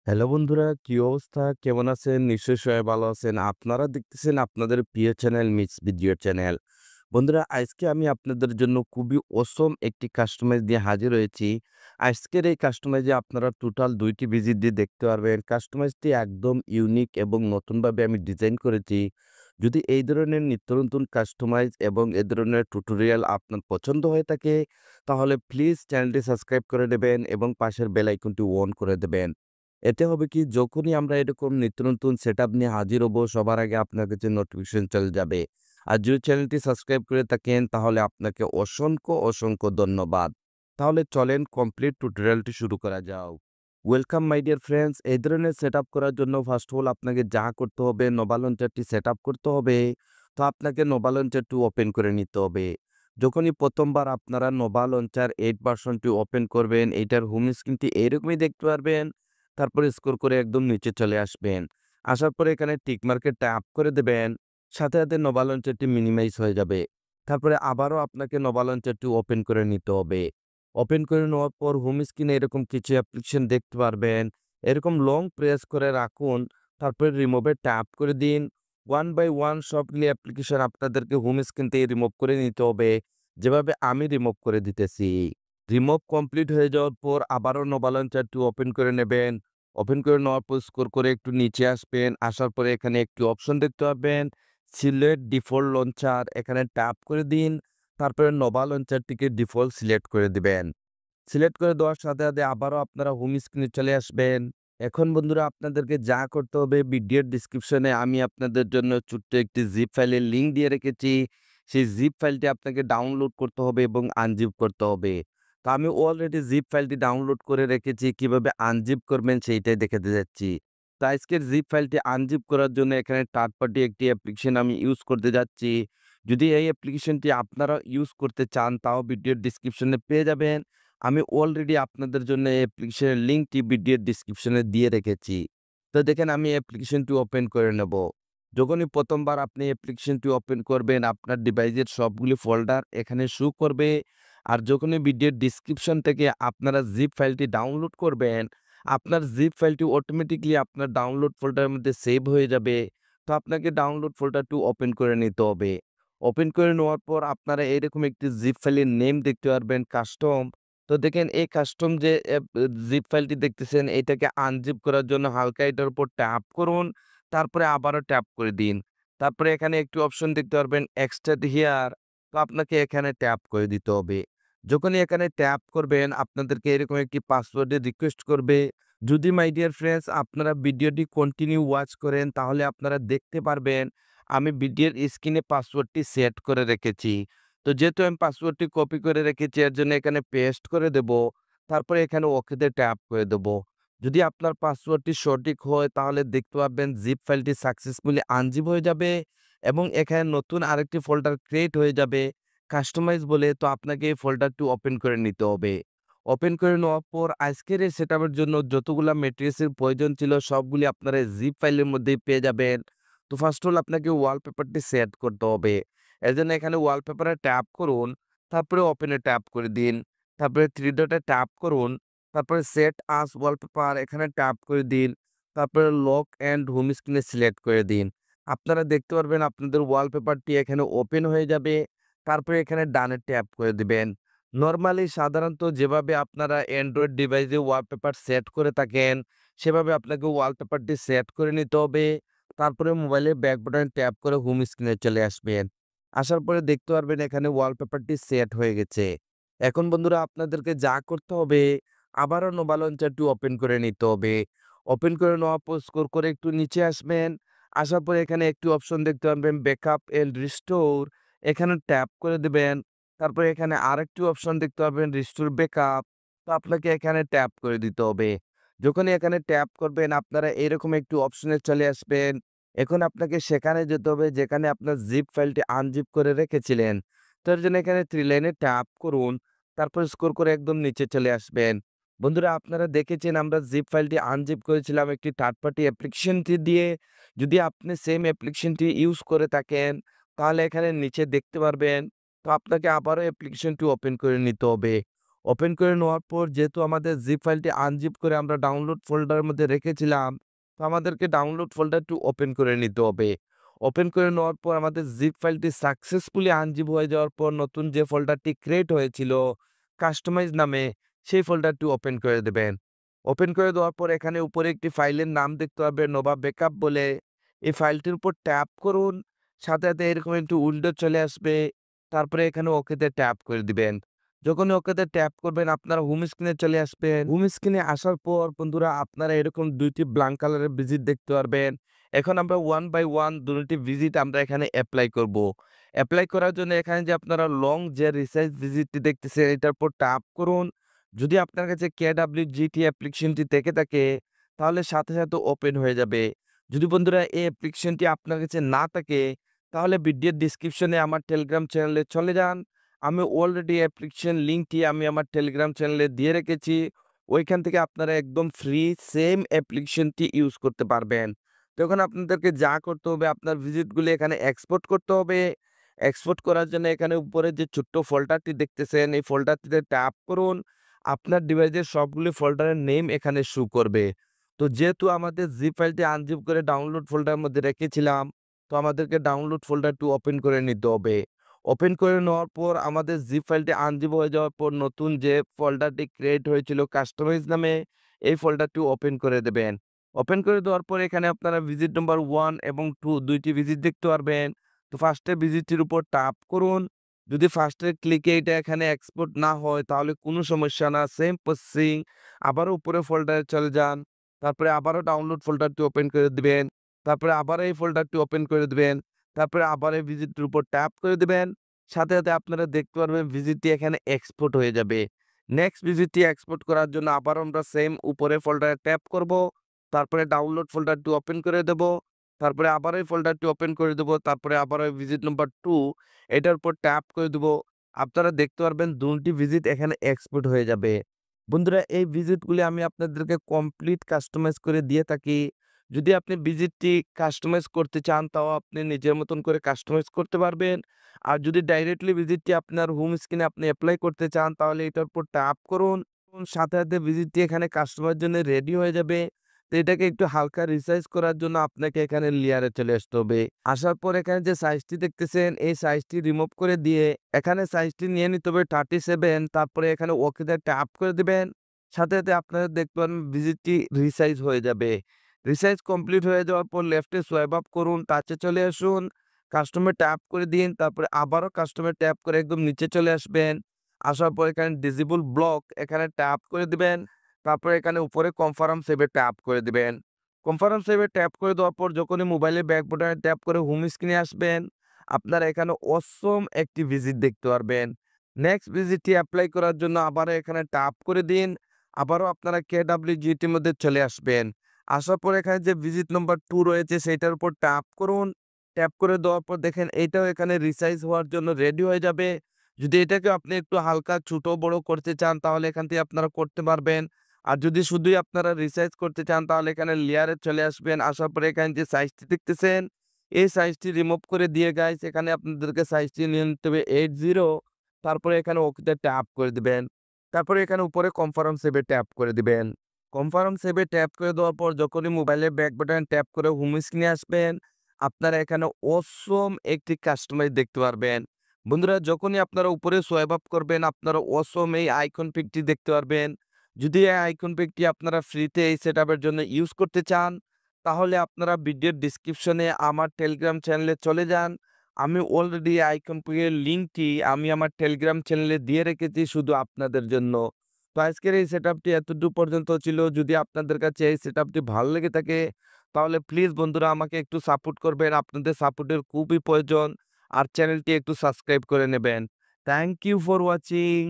Hello বন্ধুরা, কি অবস্থা? কেমন আছেন? নিশ্চয়ই সবাই ভালো আছেন। আপনারা দেখতেছেন আপনাদের প্রিয় চ্যানেল মিক্স ভিডিও চ্যানেল। বন্ধুরা, আজকে আমি আপনাদের জন্য খুবই অসম একটি কাস্টমাইজ দিয়ে হাজির হয়েছি। আজকের এই কাস্টমাইজে আপনারা টোটাল ২ টি ভিজিট দিয়ে দেখতে পারবেন। কাস্টমাইজটি একদম ইউনিক এবং নতুনভাবে আমি ডিজাইন করেছি। যদি এই ধরনের নিত্য নতুন কাস্টমাইজ এবং এ ধরনের টিউটোরিয়াল আপনার পছন্দ হয়ে থাকে, তাহলে প্লিজ চ্যানেলটি সাবস্ক্রাইব করে দেবেন এবং পাশের বেল আইকনটি অন করে দেবেন। এতে হবে কি যখনই আমরা এরকম নিত্য নতুন সেটআপ নিয়ে হাজির হব সবার আগে আপনার কাছে নোটিফিকেশন চলে যাবে। আর যদি চ্যানেলটি সাবস্ক্রাইব করে থাকেন তাহলে আপনাকে অসংখ্য ধন্যবাদ। তাহলে চলেন কমপ্লিট টিউটোরিয়ালটি শুরু করা যাক। ওয়েলকাম মাই ডিয়ার ফ্রেন্ডস, এই ধরনের সেটআপ করার জন্য ফার্স্ট অফ অল আপনাকে যা করতে হবে নোভা লঞ্চারটি সেটআপ করতে হবে। তো আপনাকে নোভা লঞ্চারটি ওপেন করে নিতে হবে। যখনই প্রথমবার আপনারা নোভা লঞ্চার 8 ভার্সনটি ওপেন করবেন, এইটার হোম স্ক্রিনটি এইরকমই দেখতে পারবেন। তারপরে স্ক্রল করে একদম নিচে চলে আসবেন। আসার পরে এখানে টিক মার্কে ট্যাপ করে দেবেন। সাথে নোভা লঞ্চারটি মিনিমাইজ হয়ে যাবে। তারপরে আবারও আপনাকে নোভা লঞ্চারটি ওপেন করে নিতে হবে। ওপেন করে নেওয়ার পর হোম স্ক্রিনে এরকম কিছু অ্যাপ্লিকেশন দেখতে পারবেন। এরকম লং প্রেস করে রাখুন। তারপরে রিমুভে ট্যাপ করে দিন। ওয়ান বাই ওয়ান সবগুলি অ্যাপ্লিকেশন আপনাদেরকে হোম স্ক্রিন থেকে রিমুভ করে নিতে হবে। যেভাবে আমি রিমুভ করে দিতেছি। রিমুভ কমপ্লিট হয়ে যাওয়ার পর আবারও নোভা লঞ্চারটি ওপেন করে নেবেন। ওপেন করে নেওয়ার পর স্ক্রল করে একটু নিচে আসবেন। আসার পরে এখানে একটি অপশন দেখতে পাবেন। সিলেক্ট ডিফল্ট লঞ্চার, এখানে ট্যাপ করে দিন। তারপরে নোভা লঞ্চারটিকে ডিফল্ট সিলেক্ট করে দিবেন। সিলেক্ট করে দেওয়ার সাথে আবারও আপনারা হোম স্ক্রিনে চলে আসবেন। এখন বন্ধুরা আপনাদেরকে যা করতে হবে ভিডিওর ডেসক্রিপশনে আমি আপনাদের জন্য ছোট্ট একটি জিপ ফাইলের লিংক দিয়ে রেখেছি। সেই জিপ ফাইলটি আপনাকে ডাউনলোড করতে হবে এবং আনজিপ করতে হবে। তো আমি অলরেডি জিপ ফাইলটি ডাউনলোড করে রেখেছি। কিভাবে আনজিপ করবেন সেইটাই দেখাতে যাচ্ছি। তো আজকের জিপ ফাইলটি আনজিপ করার জন্য এখানে থার্ড পার্টি একটি অ্যাপ্লিকেশন আমি ইউজ করতে যাচ্ছি। যদি এই অ্যাপ্লিকেশনটি আপনারা ইউজ করতে চান তাও ভিডিওর ডেসক্রিপশনে পেয়ে যাবেন। আমি অলরেডি আপনাদের জন্য এই অ্যাপ্লিকেশনের লিঙ্কটি ভিডিওর ডেসক্রিপশনে দিয়ে রেখেছি। তো দেখেন আমি অ্যাপ্লিকেশনটি ওপেন করে নেব। যখনই প্রথমবার আপনি অ্যাপ্লিকেশনটি ওপেন করবেন আপনার ডিভাইসের সবগুলি ফোল্ডার এখানে শো করবে। আর যখনই ভিডিওর ডেসক্রিপশন থেকে আপনারা জিপ ফাইলটি ডাউনলোড করবেন, আপনার জিপ ফাইলটি অটোমেটিক্যালি আপনার ডাউনলোড ফোল্ডারের মধ্যে সেভ হয়ে যাবে। তো আপনাকে ডাউনলোড ফোল্ডারটি ওপেন করে নিতে হবে। ওপেন করে নেওয়ার পর আপনারা এরকম একটি জিপ ফাইলের নেম দেখতে পারবেন কাস্টম। তো দেখেন এই কাস্টম যে জিপ ফাইলটি দেখতেছেন এটাকে আনজিপ করার জন্য হালকা এটার উপর ট্যাপ করুন। তারপরে আবারও ট্যাপ করে দিন। তারপরে এখানে একটি অপশন দেখতে পারবেন এক্সট্রাক্ট হিয়ার। তো আপনাকে এখানে ট্যাপ করে দিতে হবে। যখনই এখানে ট্যাপ করবেন আপনাদেরকে এরকম একটি পাসওয়ার্ডের রিকোয়েস্ট করবে। যদি মাই ডিয়ার ফ্রেন্ডস আপনারা ভিডিওটি কন্টিনিউ ওয়াচ করেন তাহলে আপনারা দেখতে পারবেন আমি ভিডিওর স্ক্রিনে পাসওয়ার্ডটি সেট করে রেখেছি। তো যেহেতু আমি পাসওয়ার্ডটি কপি করে রেখেছি এর জন্য এখানে পেস্ট করে দেব। তারপরে এখানে ওকেতে ট্যাপ করে দেব। যদি আপনার পাসওয়ার্ডটি সঠিক হয় তাহলে দেখতে পাবেন জিপ ফাইলটি সাকসেসফুলি আনজিপ হয়ে যাবে এবং এখানে নতুন আরেকটি ফোল্ডার ক্রিয়েট হয়ে যাবে কাস্টমাইজ বলে। তো আপনাকে এই ফোল্ডারটি ওপেন করে নিতে হবে। ওপেন করে নেওয়ার পর আজকের এই সেটআপের জন্য যতগুলা ম্যাটেরিয়ালসের প্রয়োজন ছিল সবগুলি আপনারা জিপ ফাইলের মধ্যেই পেয়ে যাবেন। তো ফার্স্ট অল আপনাকে ওয়ালপেপারটি সেট করতে হবে। এজন্য এখানে ওয়ালপেপারে ট্যাপ করুন, তারপরে ওপেনে ট্যাপ করে দিন। তারপরে 3 ডটে ট্যাপ করুন। তারপরে সেট আস ওয়ালপেপার এখানে ট্যাপ করে দিন। তারপরে লক অ্যান্ড হোম স্ক্রিনে সিলেক্ট করে দিন। আপনারা দেখতে পারবেন আপনাদের ওয়ালপেপারটি এখানে ওপেন হয়ে যাবে। তারপরে এখানে ডানে ট্যাপ করে দিবেন। নরমালি সাধারণত যেভাবে আপনারা অ্যান্ড্রয়েড ডিভাইসে ওয়ালপেপার সেট করে থাকেন, সেভাবে আপনাকে ওয়ালপেপারটি সেট করে নিতে হবে। তারপরে মোবাইলের ব্যাক বাটনে ট্যাপ করে হোম স্ক্রিনে চলে আসবেন। আসার পরে দেখতে পারবেন এখানে ওয়ালপেপারটি সেট হয়ে গেছে। এখন বন্ধুরা আপনাদেরকে যা করতে হবে আবারও নোভা লঞ্চারটি ওপেন করে নিতে হবে। ওপেন করে নেওয়ার পর স্ক্রল করে একটু নিচে আসবেন। আসার পরে এখানে একটি অপশন দেখতে পারবেন ব্যাকআপ এন্ড রিস্টোর, এখানে ট্যাপ করে দিবেন। তারপরে এখানে আরেকটি অপশন দেখতে পাবেন রিস্টোর ব্যাকআপ। তো আপনাকে এখানে ট্যাপ করে দিতে হবে। যখনই এখানে ট্যাপ করবেন আপনারা এরকম একটি অপশনে চলে আসবেন। এখন আপনাকে সেখানে যেতে হবে যেখানে আপনার জিপ ফাইলটি আনজিপ করে রেখেছিলেন। তো এর জন্য এখানে 3 লাইনে ট্যাপ করুন। তারপর স্ক্রল করে একদম নিচে চলে আসবেন। বন্ধুরা আপনারা দেখেছেন আমরা জিপ ফাইলটি আনজিপ করেছিলাম একটি থার্ড পার্টি অ্যাপ্লিকেশনটি দিয়ে। যদি আপনি সেম অ্যাপ্লিকেশনটি ইউজ করে থাকেন তাহলে এখানে নিচে দেখতে পারবেন। তো আপনাকে আবারও অ্যাপ্লিকেশনটি ওপেন করে নিতে হবে। ওপেন করে নেওয়ার পর যেহেতু আমাদের জিপ ফাইলটি আনজিপ করে আমরা ডাউনলোড ফোল্ডারের মধ্যে রেখেছিলাম, তো আমাদেরকে ডাউনলোড ফোল্ডারটি ওপেন করে নিতে হবে। ওপেন করে নেওয়ার পর আমাদের জিপ ফাইলটি সাকসেসফুলি আনজিপ হয়ে যাওয়ার পর নতুন যে ফোল্ডারটি ক্রিয়েট হয়েছিল কাস্টমাইজ নামে, সেই ফোল্ডারটি ওপেন করে দেবেন। ওপেন করে দেওয়ার পর এখানে উপরে একটি ফাইলের নাম দেখতে পাবেন নোভা ব্যাকআপ বলে। এই ফাইলটির উপর ট্যাপ করুন। সাথে, সাথে এরকম একটি উইন্ডো চলে আসবে। তারপরে এখানে ওকেতে ট্যাপ করে দিবেন। যখনই ওকেতে ট্যাপ করবেন আপনারা হোম স্ক্রিনে চলে আসবেন। হোম স্ক্রিনে আসার পর বন্ধুরা আপনারা এরকম ২ টি ব্ল্যাঙ্ক কালারের ভিজিট দেখতে পারবেন। এখন আমরা ওয়ান বাই ওয়ান ২ টি ভিজিট আমরা এখানে এপ্লাই করব। এপ্লাই করার জন্য এখানে যে আপনারা লং যে রিসার্চ ভিজিটটি দেখতেছেন এটার উপর ট্যাপ করুন। যদি আপনার কাছে KWGT অ্যাপ্লিকেশনটি থেকে থাকে তাহলে সাথে, সাথে ওপেন হয়ে যাবে। যদি বন্ধুরা এই অ্যাপ্লিকেশনটি আপনার কাছে না থাকে তাহলে ভিডিওর ডেসক্রিপশনে আমার টেলিগ্রাম চ্যানেলে চলে যান। আমি অলরেডি অ্যাপ্লিকেশন লিঙ্কটি আমি আমার টেলিগ্রাম চ্যানেলে দিয়ে রেখেছি। ওইখান থেকে আপনারা একদম ফ্রি সেম অ্যাপ্লিকেশনটি ইউজ করতে পারবেন। তখন আপনাদেরকে যা করতে হবে আপনার ভিজিটগুলো এখানে এক্সপোর্ট করতে হবে। এক্সপোর্ট করার জন্য এখানে উপরে যে ছোট্ট ফোল্ডারটি দেখতেছেন এই ফোল্ডারটিতে ট্যাপ করুন। আপনার ডিভাইসের সবগুলি ফোল্ডারের নেম এখানে শো করবে। তো যেহেতু আমাদের জিপ ফাইলটি আনজিপ করে ডাউনলোড ফোল্ডারের মধ্যে রেখেছিলাম, তো আমাদেরকে ডাউনলোড ফোল্ডারটি ওপেন করে নিতে হবে। ওপেন করে নেওয়ার পর আমাদের জিপ ফাইলটি আনজিপ হয়ে যাওয়ার পর নতুন যে ফোল্ডারটি ক্রিয়েট হয়েছিল কাস্টমাইজ নামে, এই ফোল্ডারটি ওপেন করে দেবেন। ওপেন করে দেওয়ার পর এখানে আপনারা ভিজিট নাম্বার 1 এবং 2 ২ টি ভিজিট দেখতে পারবেন। তো ফার্স্টে ভিজিটটির উপর ট্যাপ করুন। যদি ফার্স্টের ক্লিকে এটা এখানে এক্সপোর্ট না হয় তাহলে কোনো সমস্যা না। সেম প্রসেসিং আবারও উপরে ফোল্ডারে চলে যান। তারপরে আবারও ডাউনলোড ফোল্ডারটি ওপেন করে দিবেন। তারপরে আবার এই ফোল্ডারটি ওপেন করে দিবেন। তারপরে আবার এই ভিজিটটির উপর ট্যাপ করে দিবেন। সাথে, সাথে আপনারা দেখতে পারবেন ভিজিটটি এখানে এক্সপোর্ট হয়ে যাবে। নেক্সট ভিজিটটি এক্সপোর্ট করার জন্য আবারও আমরা সেম উপরে ফোল্ডারে ট্যাপ করব। তারপরে ডাউনলোড ফোল্ডারটি ওপেন করে দেব। তারপরে আবার এই ফোল্ডারটি ওপেন করে দেব। তারপরে আবার ওই ভিজিট নাম্বার 2 এটার উপর ট্যাপ করে দেব। আপনারা দেখতে পারবেন ২ টি ভিজিট এখানে এক্সপোর্ট হয়ে যাবে। বন্ধুরা এই ভিজিটগুলি আমি আপনাদেরকে কমপ্লিট কাস্টমাইজ করে দিয়ে থাকি। যদি আপনি ভিজিটটি কাস্টমাইজ করতে চান তাও আপনি নিজের মতন করে কাস্টমাইজ করতে পারবেন। আর যদি ডাইরেক্টলি ভিজিটটি আপনার হোম স্ক্রিনে আপনি এপ্লাই করতে চান তাহলে এটার উপর ট্যাপ করুন। সাথে, সাথে ভিজিটটি এখানে কাস্টমারের জন্য রেডি হয়ে যাবে। তো এটাকে একটু হালকা রিসাইজ করার জন্য আপনাকে এখানে লেয়ারে চলে আসতে হবে। আসার পর এখানে যে সাইজটি দেখতেছেন এই সাইজটি রিমুভ করে দিয়ে এখানে সাইজটি নিয়ে নিতে হবে 37। তারপরে এখানে ওকেতে ট্যাপ করে দিবেন। সাথে, সাথে আপনারা দেখতে পারেন ভিজিটটি রিসাইজ হয়ে যাবে। রিসাইজ কমপ্লিট হয়ে যাওয়ার পর লেফটে সোয়াইপ আপ করুন, টাচে চলে আসুন, কাস্টমে ট্যাপ করে দিন। তারপরে আবারও কাস্টমে ট্যাপ করে একদম নিচে চলে আসবেন। আসার পর এখানে ডিসেবল ব্লক এখানে ট্যাপ করে দিবেন। তারপরে এখানে উপরে কনফার্ম সেভে ট্যাপ করে দিবেন। কনফার্ম সেভে ট্যাপ করে দেওয়ার পর যখনই মোবাইলের ব্যাক বাটনে ট্যাপ করে হোম স্ক্রিনে আসবেন, আপনারা এখানে অসম একটি ভিজিট দেখতে পারবেন। নেক্সট ভিজিটটি এপ্লাই করার জন্য আবারও এখানে ট্যাপ করে দিন। আবারও আপনারা KWGT র মধ্যে চলে আসবেন। আসার পর এখানে যে ভিজিট নাম্বার 2 রয়েছে সেইটার উপর ট্যাপ করুন। ট্যাপ করে দেওয়ার পর দেখেন এইটাও এখানে রিসাইজ হওয়ার জন্য রেডি হয়ে যাবে। যদি এটাকে আপনি একটু হালকা ছোট বড় করতে চান তাহলে এখান থেকে আপনারা করতে পারবেন। আর যদি শুধুই আপনারা রিসাইজ করতে চান তাহলে এখানে লেয়ারে চলে আসবেন। আসার পরে এখানে যে সাইজটি দেখতেছেন এই সাইজটি রিমুভ করে দিয়ে গাইস এখানে আপনাদেরকে সাইজটি নিয়ে নিতে হবে 80। তারপরে এখানে ওকেতে ট্যাপ করে দিবেন। তারপরে এখানে উপরে কনফার্ম সেভে ট্যাপ করে দিবেন। কনফার্ম সেভে ট্যাপ করে দেওয়ার পর যখনই মোবাইলের ব্যাক বাটন ট্যাপ করে হোম স্ক্রিনে আসবেন, আপনারা এখানে অসম একটি কাস্টমাইজ দেখতে পারবেন। বন্ধুরা যখনই আপনারা উপরে সোয়াইপ আপ করবেন আপনারা অসম এই আইকন পিকটি দেখতে পারবেন। যদি এই আইকন পিকটি আপনারা ফ্রিতে এই সেটআপের জন্য ইউজ করতে চান তাহলে আপনারা ভিডিওর ডেসক্রিপশনে আমার টেলিগ্রাম চ্যানেলে চলে যান। আমি অলরেডি আইকন পিকের লিঙ্কটি আমি আমার টেলিগ্রাম চ্যানেলে দিয়ে রেখেছি শুধু আপনাদের জন্য। তো আজকের এই সেটআপটি এতটুকু পর্যন্ত ছিল। যদি আপনাদের কাছে এই সেটআপটি ভালো লেগে থাকে তাহলে প্লিজ বন্ধুরা আমাকে একটু সাপোর্ট করবেন। আপনাদের সাপোর্টের খুবই প্রয়োজন। আর চ্যানেলটি একটু সাবস্ক্রাইব করে নেবেন। Thank you for watching.